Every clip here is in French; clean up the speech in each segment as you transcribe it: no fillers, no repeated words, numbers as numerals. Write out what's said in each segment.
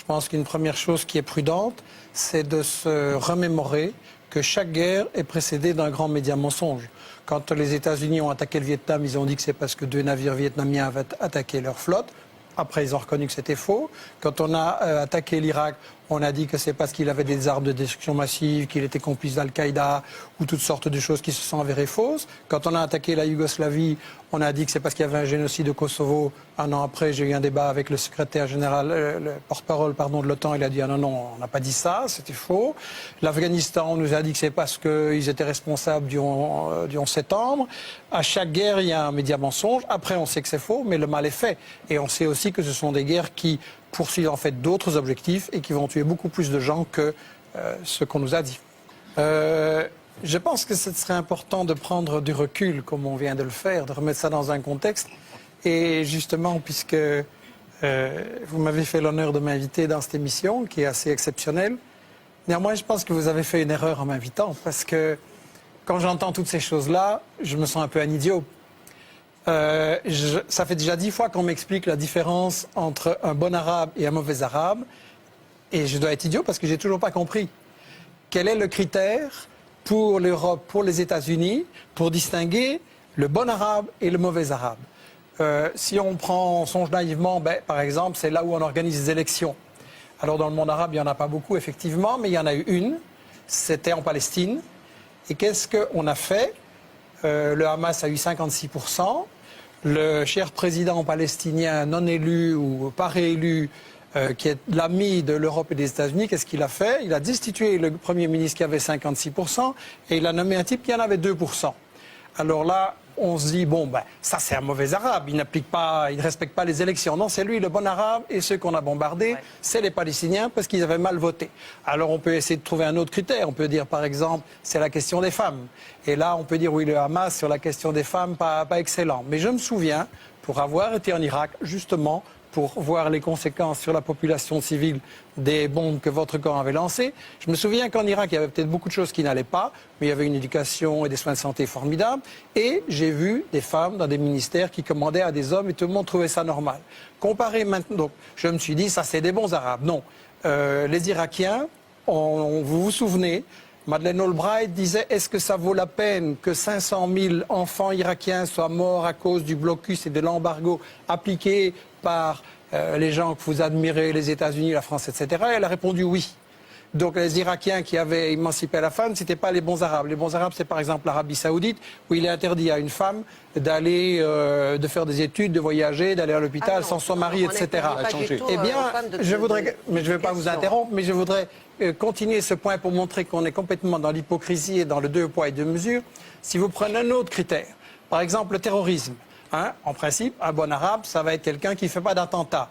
pense qu'une première chose qui est prudente, c'est de se remémorer que chaque guerre est précédée d'un grand média mensonge. Quand les États-Unis ont attaqué le Vietnam, ils ont dit que c'est parce que 2 navires vietnamiens avaient attaqué leur flotte. Après, ils ont reconnu que c'était faux. Quand on a attaqué l'Irak, on a dit que c'est parce qu'il avait des armes de destruction massive, qu'il était complice d'Al-Qaïda ou toutes sortes de choses qui se sont avérées fausses. Quand on a attaqué la Yougoslavie, on a dit que c'est parce qu'il y avait un génocide au Kosovo. Un an après, j'ai eu un débat avec le secrétaire général, le porte-parole de l'OTAN. Il a dit non, on n'a pas dit ça, c'était faux. L'Afghanistan, on nous a dit que c'est parce qu'ils étaient responsables du 11 septembre. À chaque guerre, il y a un média mensonge. Après, on sait que c'est faux, mais le mal est fait. Et on sait aussi que ce sont des guerres qui poursuivent en fait d'autres objectifs et qui vont tuer beaucoup plus de gens que ce qu'on nous a dit. Je pense que ce serait important de prendre du recul, comme on vient de le faire, de remettre ça dans un contexte. Et justement, puisque vous m'avez fait l'honneur de m'inviter dans cette émission, qui est assez exceptionnelle, néanmoins, je pense que vous avez fait une erreur en m'invitant, parce que quand j'entends toutes ces choses-là, je me sens un peu un idiot. Ça fait déjà 10 fois qu'on m'explique la différence entre un bon arabe et un mauvais arabe. Et je dois être idiot parce que j'ai toujours pas compris. Quel est le critère pour l'Europe, pour les États-Unis, pour distinguer le bon arabe et le mauvais arabe? Si on songe naïvement, par exemple, c'est là où on organise des élections. Alors dans le monde arabe, il n'y en a pas beaucoup, effectivement, mais il y en a eu une. C'était en Palestine. Et qu'est-ce qu'on a fait? Le Hamas a eu 56%. Le cher président palestinien non élu ou pas réélu, qui est l'ami de l'Europe et des États-Unis, qu'est-ce qu'il a fait? Il a destitué le Premier ministre qui avait 56% et il a nommé un type qui en avait 2%. Alors là, on se dit, ça c'est un mauvais arabe, il ne respecte pas les élections. Non, c'est lui le bon arabe et ceux qu'on a bombardés, c'est les Palestiniens parce qu'ils avaient mal voté. Alors on peut essayer de trouver un autre critère. On peut dire par exemple, c'est la question des femmes. Et là, on peut dire oui, le Hamas sur la question des femmes, pas excellent. Mais je me souviens, pour avoir été en Irak, justement, pour voir les conséquences sur la population civile des bombes que votre camp avait lancées. Je me souviens qu'en Irak, il y avait peut-être beaucoup de choses qui n'allaient pas, mais il y avait une éducation et des soins de santé formidables. Et j'ai vu des femmes dans des ministères qui commandaient à des hommes et tout le monde trouvait ça normal. Comparé maintenant, donc, je me suis dit, ça c'est des bons Arabes. Non. Les Irakiens, vous vous souvenez, Madeleine Albright disait, est-ce que ça vaut la peine que 500 000 enfants irakiens soient morts à cause du blocus et de l'embargo appliqué par les gens que vous admirez, les États-Unis, la France, etc. Elle a répondu oui. Donc les Irakiens qui avaient émancipé la femme, ce n'étaient pas les bons Arabes. Les bons Arabes, c'est par exemple l'Arabie Saoudite, où il est interdit à une femme d'aller, de faire des études, de voyager, d'aller à l'hôpital sans son mari, etc. Eh bien, je voudrais, mais je ne vais pas vous interrompre, mais je voudrais continuer ce point pour montrer qu'on est complètement dans l'hypocrisie et dans le 2 poids et 2 mesures. Si vous prenez un autre critère, par exemple le terrorisme, en principe, un bon arabe, ça va être quelqu'un qui ne fait pas d'attentat.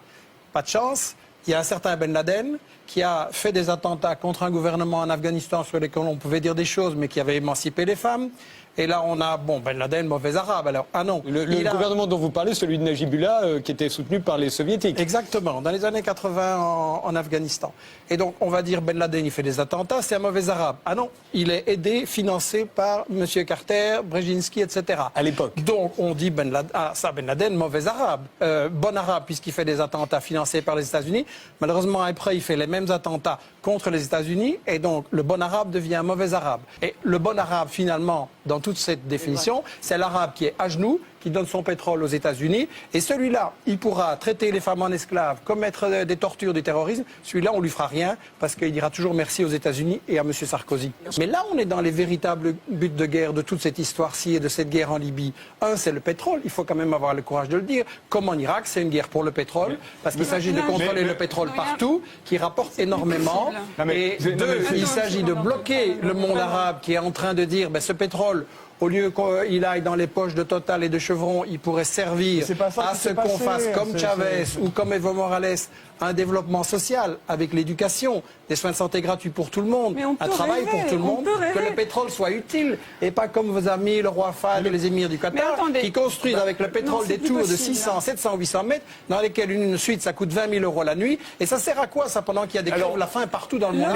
Pas de chance, il y a un certain Ben Laden qui a fait des attentats contre un gouvernement en Afghanistan sur lesquels on pouvait dire des choses, mais qui avait émancipé les femmes. Et là, on a, Ben Laden, mauvais arabe. Alors, non. Le gouvernement dont vous parlez, celui de Najibullah, qui était soutenu par les soviétiques. Exactement, dans les années 80 en Afghanistan. Et donc, on va dire Ben Laden, il fait des attentats, c'est un mauvais arabe. Ah non, il est aidé, financé par M. Carter, Brzezinski, etc. À l'époque. Donc, on dit Ben Laden, mauvais arabe. Bon arabe, puisqu'il fait des attentats financés par les États-Unis. Malheureusement, après, il fait les mêmes attentats contre les États-Unis. Et donc, le bon arabe devient un mauvais arabe. Et le bon arabe, finalement, dans toute cette définition, c'est l'arabe qui est à genoux, qui donne son pétrole aux États-Unis. Et celui-là, il pourra traiter les femmes en esclaves, commettre des tortures, du terrorisme. Celui-là, on lui fera rien parce qu'il dira toujours merci aux États-Unis et à M. Sarkozy. Mais là, on est dans les véritables buts de guerre de toute cette histoire-ci et de cette guerre en Libye. Un, c'est le pétrole. Il faut quand même avoir le courage de le dire. Comme en Irak, c'est une guerre pour le pétrole parce qu'il s'agit de contrôler le pétrole partout, qui rapporte énormément. Et deux, il s'agit de bloquer le monde arabe qui est en train de dire ce pétrole, au lieu qu'il aille dans les poches de Total et de Chevron, il pourrait servir à ce qu'on fasse comme Chavez ou comme Evo Morales un développement social avec l'éducation, des soins de santé gratuits pour tout le monde, un travail pour tout le monde, que le pétrole soit utile et pas comme vos amis, le roi Fahd et les émirs du Qatar, qui construisent avec le pétrole des tours de 600, 700, 800 mètres dans lesquelles une suite ça coûte 20 000 € la nuit. Et ça sert à quoi ça pendant qu'il y a des crèves la faim partout dans le monde?